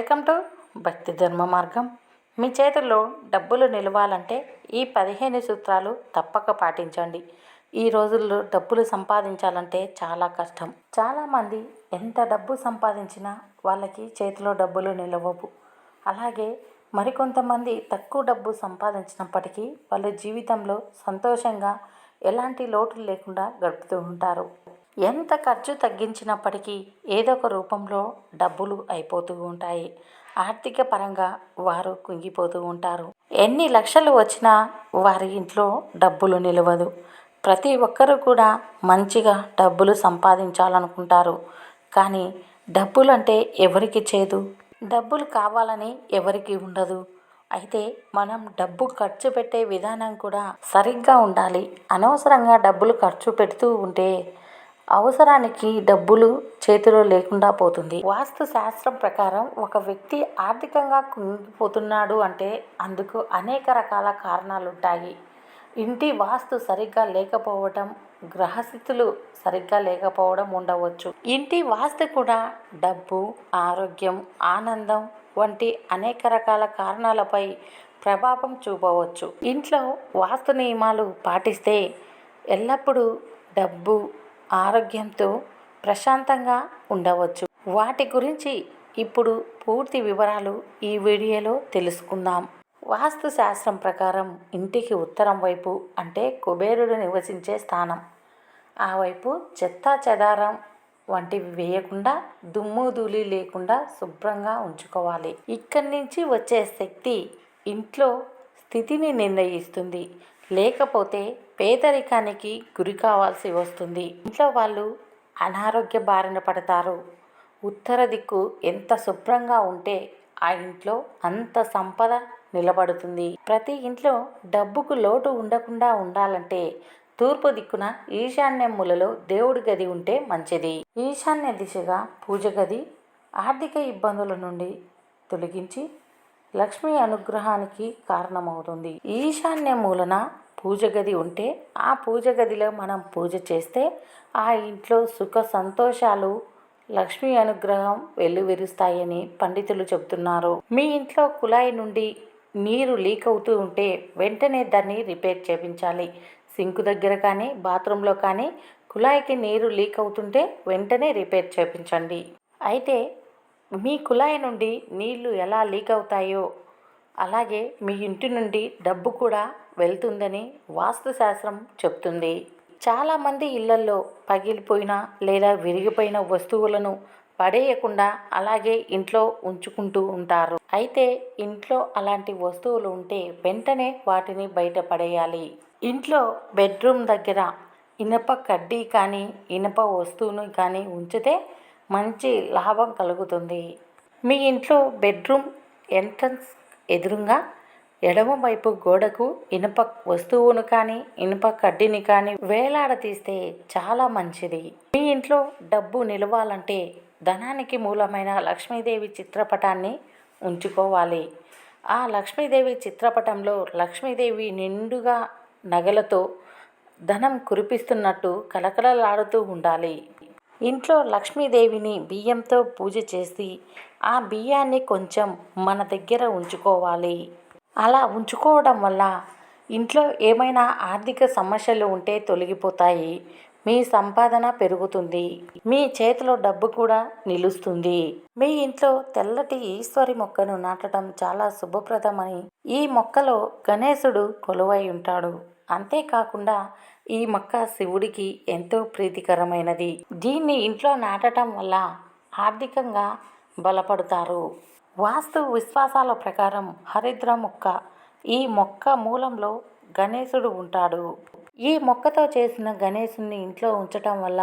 Welcome to భక్తి ధర్మ మార్గం. మీ చేతుల్లో డబ్బులు నిలవాలంటే ఈ 15 సూత్రాలు తప్పక పాటించండి. ఈ రోజుల్లో డబ్బులు సంపాదించాలంటే చాలా కష్టం. చాలామంది ఎంత డబ్బు సంపాదించినా వాళ్ళకి చేతిలో డబ్బులు నిలవవు. అలాగే మరికొంతమంది తక్కువ డబ్బు సంపాదించినప్పటికీ వాళ్ళ జీవితంలో సంతోషంగా ఎలాంటి లోటు లేకుండా గడుపుతూ ఉంటారు. ఎంత ఖర్చు తగ్గించినప్పటికీ ఏదో ఒక రూపంలో డబ్బులు అయిపోతూ ఉంటాయి. ఆర్థిక పరంగా వారు కుంగిపోతూ ఉంటారు. ఎన్ని లక్షలు వచ్చినా వారి ఇంట్లో డబ్బులు నిలవదు. ప్రతి ఒక్కరూ కూడా మంచిగా డబ్బులు సంపాదించాలనుకుంటారు. కానీ డబ్బులు అంటే ఎవరికి చేదు? డబ్బులు కావాలని ఎవరికి ఉండదు. అయితే మనం డబ్బు ఖర్చు పెట్టే విధానం కూడా సరిగ్గా ఉండాలి. అనవసరంగా డబ్బులు ఖర్చు పెడుతూ ఉంటే అవసరానికి డబ్బులు చేతిలో లేకుండా పోతుంది. వాస్తు శాస్త్రం ప్రకారం ఒక వ్యక్తి ఆర్థికంగా కుంగిపోతున్నాడు అంటే అందుకు అనేక రకాల కారణాలు ఉంటాయి. ఇంటి వాస్తు సరిగ్గా లేకపోవడం, గ్రహస్థితులు సరిగ్గా లేకపోవడం ఉండవచ్చు. ఇంటి వాస్తు కూడా డబ్బు, ఆరోగ్యం, ఆనందం వంటి అనేక రకాల కారణాలపై ప్రభావం చూపవచ్చు. ఇంట్లో వాస్తు నియమాలు పాటిస్తే ఎల్లప్పుడూ డబ్బు, ఆరోగ్యంతో ప్రశాంతంగా ఉండవచ్చు. వాటి గురించి ఇప్పుడు పూర్తి వివరాలు ఈ వీడియోలో తెలుసుకుందాం. వాస్తు శాస్త్రం ప్రకారం ఇంటికి ఉత్తరం వైపు అంటే కుబేరుడు నివసించే స్థానం, ఆ వైపు చెత్తా చెదారం వంటివి వేయకుండా, దుమ్ము ధూళి లేకుండా శుభ్రంగా ఉంచుకోవాలి. ఇక్కడి నుంచి వచ్చే శక్తి ఇంట్లో స్థితిని నిర్ణయిస్తుంది. లేకపోతే పేదరికానికి గురి కావాల్సి వస్తుంది. ఇంట్లో వాళ్ళు అనారోగ్య బారిన పడతారు. ఉత్తర దిక్కు ఎంత శుభ్రంగా ఉంటే ఆ ఇంట్లో అంత సంపద నిలబడుతుంది. ప్రతి ఇంట్లో డబ్బుకు లోటు ఉండకుండా ఉండాలంటే తూర్పు దిక్కున ఈశాన్య మూలలో దేవుడి గది ఉంటే మంచిది. ఈశాన్య దిశగా పూజ గది ఆర్థిక ఇబ్బందుల నుండి తొలగించి లక్ష్మీ అనుగ్రహానికి కారణమవుతుంది. ఈశాన్య మూలన పూజ గది ఉంటే ఆ పూజ గదిలో మనం పూజ చేస్తే ఆ ఇంట్లో సుఖ సంతోషాలు, లక్ష్మీ అనుగ్రహం వెల్లువిరుస్తాయని పండితులు చెబుతున్నారు. మీ ఇంట్లో కుళాయి నుండి నీరు లీక్ అవుతూ ఉంటే వెంటనే దాన్ని రిపేర్ చేయించాలి. సింకు దగ్గర కానీ బాత్రూంలో కానీ కుళాయికి నీరు లీక్ అవుతుంటే వెంటనే రిపేర్ చేయించండి. అయితే మీ కుళాయి నుండి నీళ్లు ఎలా లీక్ అవుతాయో అలాగే మీ ఇంటి నుండి డబ్బు కూడా వెళ్తుందని వాస్తుశాస్త్రం చెప్తుంది. చాలామంది ఇళ్లలో పగిలిపోయిన లేదా విరిగిపోయిన వస్తువులను పడేయకుండా అలాగే ఇంట్లో ఉంచుకుంటూ ఉంటారు. అయితే ఇంట్లో అలాంటి వస్తువులు ఉంటే వెంటనే వాటిని బయట పడేయాలి. ఇంట్లో బెడ్రూమ్ దగ్గర ఇనప కడ్డీ కానీ ఇనప వస్తువును కానీ ఉంచితే మంచి లాభం కలుగుతుంది. మీ ఇంట్లో బెడ్రూమ్ ఎంట్రన్స్ ఎదురుగా ఎడమ వైపు గోడకు ఇనుప వస్తువును కానీ ఇనుప కడ్డీని కానీ వేలాడదీస్తే చాలా మంచిది. మీ ఇంట్లో డబ్బు నిలవాలంటే ధనానికి మూలమైన లక్ష్మీదేవి చిత్రపటాన్ని ఉంచుకోవాలి. ఆ లక్ష్మీదేవి చిత్రపటంలో లక్ష్మీదేవి నిండుగా నగలతో ధనం కురిపిస్తున్నట్టు కలకలలాడుతూ ఉండాలి. ఇంట్లో లక్ష్మీదేవిని బియ్యంతో పూజ చేసి ఆ బియ్యాన్ని కొంచెం మన దగ్గర ఉంచుకోవాలి. అలా ఉంచుకోవడం వల్ల ఇంట్లో ఏమైనా ఆర్థిక సమస్యలు ఉంటే తొలగిపోతాయి. మీ సంపాదన పెరుగుతుంది. మీ చేతిలో డబ్బు కూడా నిలుస్తుంది. మీ ఇంట్లో తెల్లటి ఈశ్వరి మొక్కను నాటడం చాలా శుభప్రదమని, ఈ మొక్కలో గణేశుడు కొలువై ఉంటాడు. అంతేకాకుండా ఈ మొక్క శివుడికి ఎంతో ప్రీతికరమైనది. దీన్ని ఇంట్లో నాటడం వల్ల ఆర్థికంగా బలపడతారు. వాస్తు విశ్వాసాల ప్రకారం హరిద్ర మొక్క, ఈ మొక్క మూలంలో గణేశుడు ఉంటాడు. ఈ మొక్కతో చేసిన గణేశుని ఇంట్లో ఉంచటం వల్ల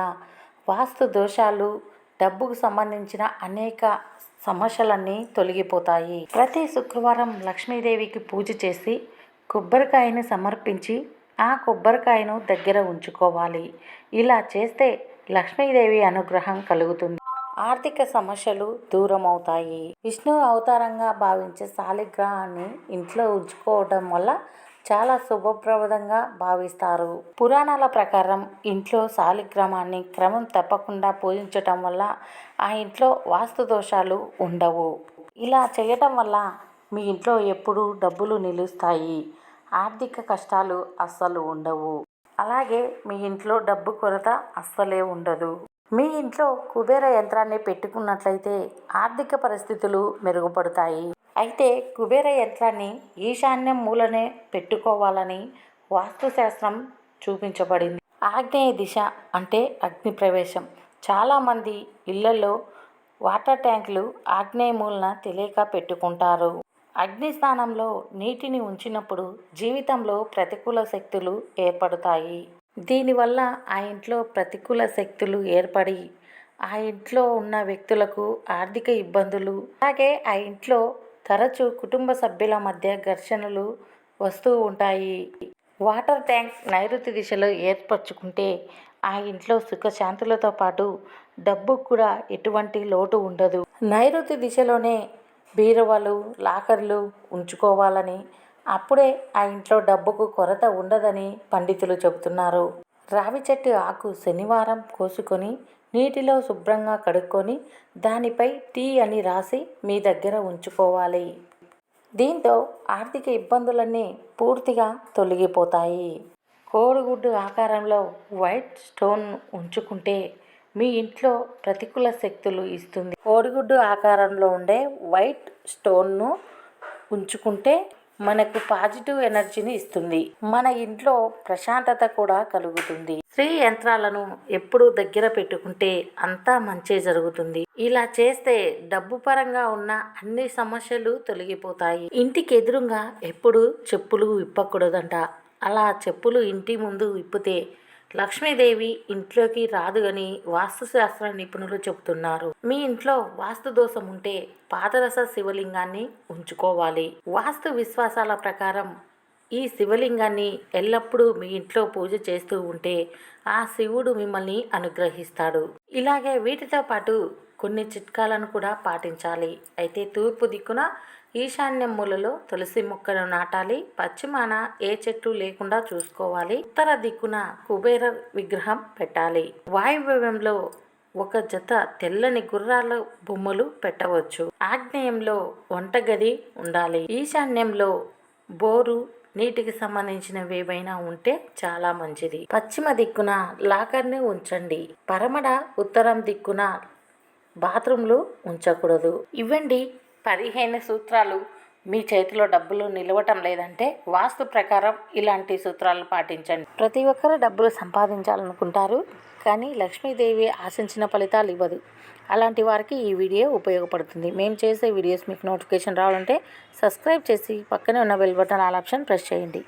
వాస్తు దోషాలు, డబ్బుకు సంబంధించిన అనేక సమస్యలన్నీ తొలగిపోతాయి. ప్రతి శుక్రవారం లక్ష్మీదేవికి పూజ చేసి కొబ్బరికాయను సమర్పించి ఆ కొబ్బరికాయను దగ్గర ఉంచుకోవాలి. ఇలా చేస్తే లక్ష్మీదేవి అనుగ్రహం కలుగుతుంది. ఆర్థిక సమస్యలు దూరం అవుతాయి. విష్ణు అవతారంగా భావించే శాలిగ్రామాన్ని ఇంట్లో ఉంచుకోవడం వల్ల చాలా శుభప్రదంగా భావిస్తారు. పురాణాల ప్రకారం ఇంట్లో శాలిగ్రామాన్ని క్రమం తప్పకుండా పూజించటం వల్ల ఆ ఇంట్లో వాస్తు దోషాలు ఉండవు. ఇలా చేయటం వల్ల మీ ఇంట్లో ఎప్పుడూ డబ్బులు నిలుస్తాయి. ఆర్థిక కష్టాలు అస్సలు ఉండవు. అలాగే మీ ఇంట్లో డబ్బు కొరత అస్సలే ఉండదు. మీ ఇంట్లో కుబేర యంత్రాన్ని పెట్టుకున్నట్లయితే ఆర్థిక పరిస్థితులు మెరుగుపడతాయి. అయితే కుబేర యంత్రాన్ని ఈశాన్యం మూలనే పెట్టుకోవాలని వాస్తుశాస్త్రం చూపించబడింది. ఆగ్నేయ దిశ అంటే అగ్ని ప్రవేశం. చాలామంది ఇళ్లలో వాటర్ ట్యాంకులు ఆగ్నేయ మూలన తెలియక పెట్టుకుంటారు. అగ్ని స్థానంలో నీటిని ఉంచినప్పుడు జీవితంలో ప్రతికూల శక్తులు ఏర్పడతాయి. దీనివల్ల ఆ ఇంట్లో ప్రతికూల శక్తులు ఏర్పడి ఆ ఇంట్లో ఉన్న వ్యక్తులకు ఆర్థిక ఇబ్బందులు, అలాగే ఆ ఇంట్లో తరచూ కుటుంబ సభ్యుల మధ్య ఘర్షణలు వస్తూ ఉంటాయి. వాటర్ ట్యాంక్ నైరుతి దిశలో ఏర్పరచుకుంటే ఆ ఇంట్లో సుఖశాంతులతో పాటు డబ్బుకు కూడా ఎటువంటి లోటు ఉండదు. నైరుతి దిశలోనే బీరువాలు, లాకర్లు ఉంచుకోవాలని, అప్పుడే ఆ ఇంట్లో డబ్బుకు కొరత ఉండదని పండితులు చెబుతున్నారు. రావి చెట్టు ఆకు శనివారం కోసుకొని నీటిలో శుభ్రంగా కడుక్కొని దానిపై టీ అని రాసి మీ దగ్గర ఉంచుకోవాలి. దీంతో ఆర్థిక ఇబ్బందులన్నీ పూర్తిగా తొలగిపోతాయి. కోడిగుడ్డు ఆకారంలో వైట్ స్టోన్ ఉంచుకుంటే మీ ఇంట్లో ప్రతికూల శక్తులు ఇస్తుంది. కోడిగుడ్డు ఆకారంలో ఉండే వైట్ స్టోన్ను ఉంచుకుంటే మనకు పాజిటివ్ ఎనర్జీని ఇస్తుంది. మన ఇంట్లో ప్రశాంతత కూడా కలుగుతుంది. స్త్రీ యంత్రాలను ఎప్పుడూ దగ్గర పెట్టుకుంటే అంతా మంచే జరుగుతుంది. ఇలా చేస్తే డబ్బు పరంగా ఉన్న అన్ని సమస్యలు తొలగిపోతాయి. ఇంటికి ఎదురుగా ఎప్పుడు చెప్పులు విప్పకూడదంట. అలా చెప్పులు ఇంటి ముందు విప్పితే లక్ష్మీదేవి ఇంట్లోకి రాదు అని వాస్తుశాస్త్ర నిపుణులు చెబుతున్నారు. మీ ఇంట్లో వాస్తు దోషం ఉంటే పాదరస శివలింగాన్ని ఉంచుకోవాలి. వాస్తు విశ్వాసాల ప్రకారం ఈ శివలింగాన్ని ఎల్లప్పుడూ మీ ఇంట్లో పూజ చేస్తూ ఉంటే ఆ శివుడు మిమ్మల్ని అనుగ్రహిస్తాడు. ఇలాగే వీటితో పాటు కొన్ని చిట్కాలను కూడా పాటించాలి. అయితే తూర్పు దిక్కున ఈశాన్య మూలలో తులసి మొక్కను నాటాలి. పశ్చిమాన ఏ చెట్టు లేకుండా చూసుకోవాలి. ఉత్తర దిక్కున కుబేర విగ్రహం పెట్టాలి. వాయువ్యంలో ఒక జత తెల్లని గుర్రాల బొమ్మలు పెట్టవచ్చు. ఆగ్నేయంలో వంటగది ఉండాలి. ఈశాన్యంలో బోరు, నీటికి సంబంధించినవి ఏవైనా ఉంటే చాలా మంచిది. పశ్చిమ దిక్కున లాకర్ని ఉంచండి. పరమడ ఉత్తరం దిక్కున బాత్రూంలు ఉంచకూడదు. ఇవ్వండి 15 సూత్రాలు. మీ చేతిలో డబ్బులు నిలవటం లేదంటే వాస్తు ప్రకారం ఇలాంటి సూత్రాలు పాటించండి. ప్రతి ఒక్కరు డబ్బులు సంపాదించాలనుకుంటారు, కానీ లక్ష్మీదేవి ఆశించిన ఫలితాలు ఇవ్వదు. అలాంటి వారికి ఈ వీడియో ఉపయోగపడుతుంది. మేము చేసే వీడియోస్ మీకు నోటిఫికేషన్ రావాలంటే సబ్స్క్రైబ్ చేసి పక్కనే ఉన్న bell button all option press చేయండి.